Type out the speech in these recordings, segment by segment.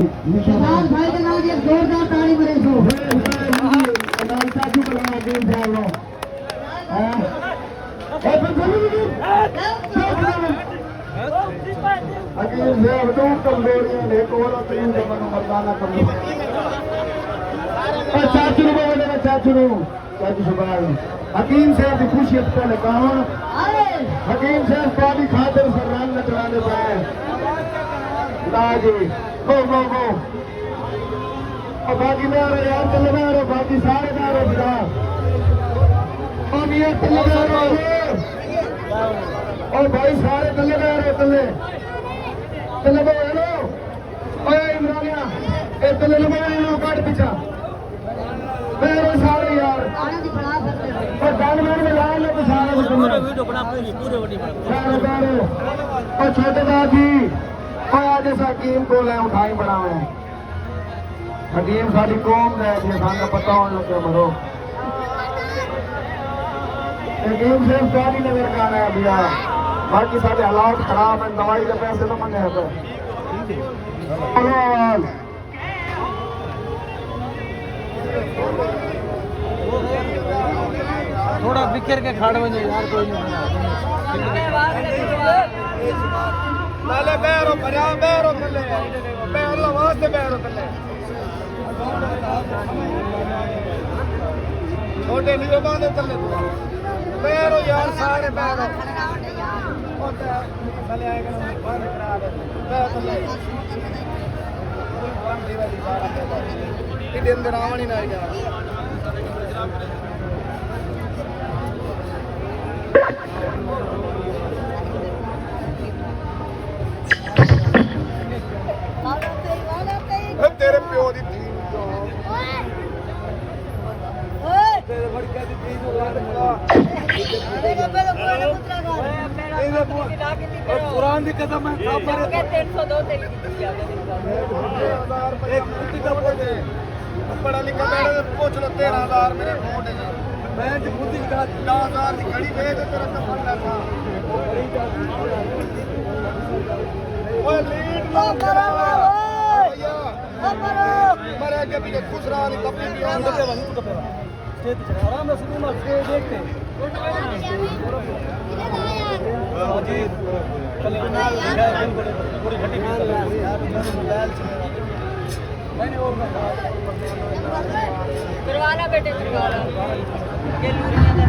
शहजाद भाई के नाम एक जोरदार ताली बजे सो हकीम साहब की खुशियत पहले कहा हकीम साहब पानी खातिर फरमान न चलाने पाए जी गो गो गो और बाकी में आ रहे यार चले में आ रहे बाकी सारे में आ रहे बिना और ये चले में आ रहे और भाई सारे चले में आ रहे चले चले में हेलो ओए इमरानिया ए चले में आ रहे काट पीछा मेरे सारे यार और जानवर में लाए लो तो सारे वीडियो बना पूरे और छोटे दादी और आज हकीम को ले उठाई बड़ा है हकीम साड़ी कौम है सामने पता होने लगे मरो हकीम सिर्फ गाड़ी नगर का है भैया बाकी सारे हालात खराब है दवाई के पैसे तो मंगे हैं थोड़ा बिखर के खाड़ में यार कोई नहीं नाले बैरो भरा बैरो थले बैरो वास्ते बैरो थले छोटे नियोबा दे थले बैरो यार सारे बैरो थले आएगा ना बाहर करा दे थले ये दिन रावणी ना यार तेरे प्यो दी थी तेरे बड़का दी थी कुरान दी कसम है सब पर 302 तेरी एक कुत्ती का बोले पढ़ा लिखा मेरे पूछ लो 13000 मेरे फोन है मैं जो खुद ही कहा 10000 की घड़ी दे दे तेरा तो फंडा था ओए लीड लो करा भैया मरे के भी खुश रहा नहीं कभी भी आंद पे बंद तो पे आराम से सुनो ना के देखते जी पूरी घटी मैंने वो करवाना बेटे करवाना ये लूरियां दे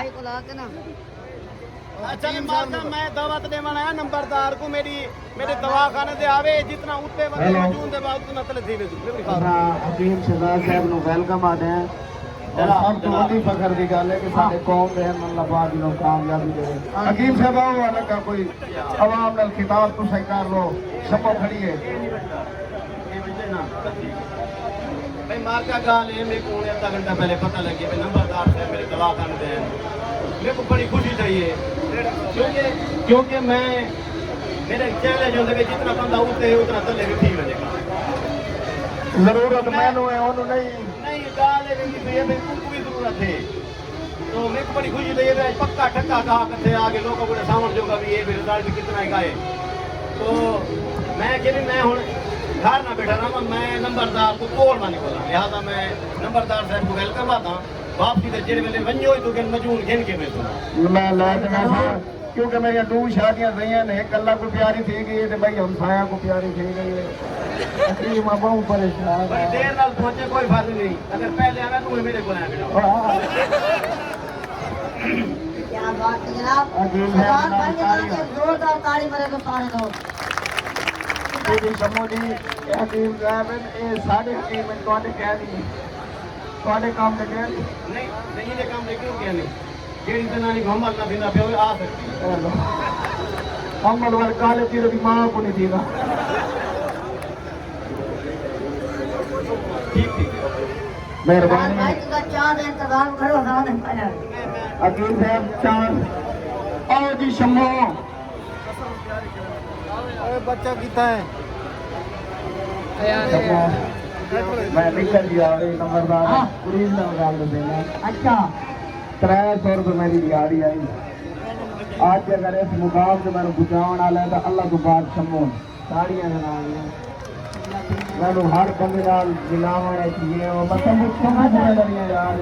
भाई को ला के ना अच्छा मैं दावत देवन आया नंबरदार को मेरे दवाखाने से आवे जितना उत्ते बंदे मौजूद है बात उतना तले थी हकीम शहजाद साहब नु वेलकम आते हैं और सब तो बड़ी फखर की गल है कि साडे कौम दे अल्लाह पाक नु कामयाबी दे हकीम साहब आओ वाला का कोई आवाम नाल खिताब तो सही कर लो शपो खड़ी है भाई मार का गाल है मेरे को आधा घंटा पहले पता लगे भाई नंबरदार साहब मेरे दवाखाने से मेरे को बड़ी खुशी चाहिए क्योंकि मैं मेरे चैलेंज होते कि जितना बंदा उठते है उतना तले भी ठीक रहेगा जरूरत मैनू है ओनू नहीं गाल है कि ये मेरे को भी जरूरत है तो मेरे को बड़ी खुशी चाहिए मैं पक्का ठक्का कहा करते आगे लोगों को सामने जोगा भी ये रिजल्ट कितना है गाए तो मैं कि मैं हूँ घर ना बैठा रहा मैं नंबरदार को कोल मानी बोला लिहाजा मैं नंबरदार साहब को वेलकम आता वापसी से जेड़े वेले वंजो तो के मजून गिन के मैं ला देना था क्योंकि मेरी दो शादियां रही हैं एक अल्लाह को प्यारी थी गई है भाई हमसाया को प्यारी थी गई है हकीम अब बहुत परेशान है देर नाल पहुंचे कोई फायदा नहीं अगर पहले आवे तो मेरे को आया बेटा क्या बात है जनाब शहजाद भाई के नाम एक जोरदार ताली मारे तो सारे लोग जी समो जी हकीम साहब ये साढ़े हकीम तुहाडे कह नहीं तुहाडे काम ते कह नहीं ये काम क्यों क्या नहीं जेड़ी जनानी को हमल ना दिंदा पे आ सकती हमल वाले काले तीर की मां को नहीं दीदा ठीक मेहरबानी भाई का चांद इंतजाम करो जाने पाया हकीम साहब चांद आओ जी शम्मो अरे बच्चा कितना है मैं निकल गया नंबरदार पुलिस ने गाल देना अच्छा 300 रुपये मेरी दिहाड़ी आई आज अगर इस मुकाम से मैंने बुझाने वाला है तो अल्लाह को बात शम्मो साड़ियां मैं हर बंदे मिलाव ये मतलब यार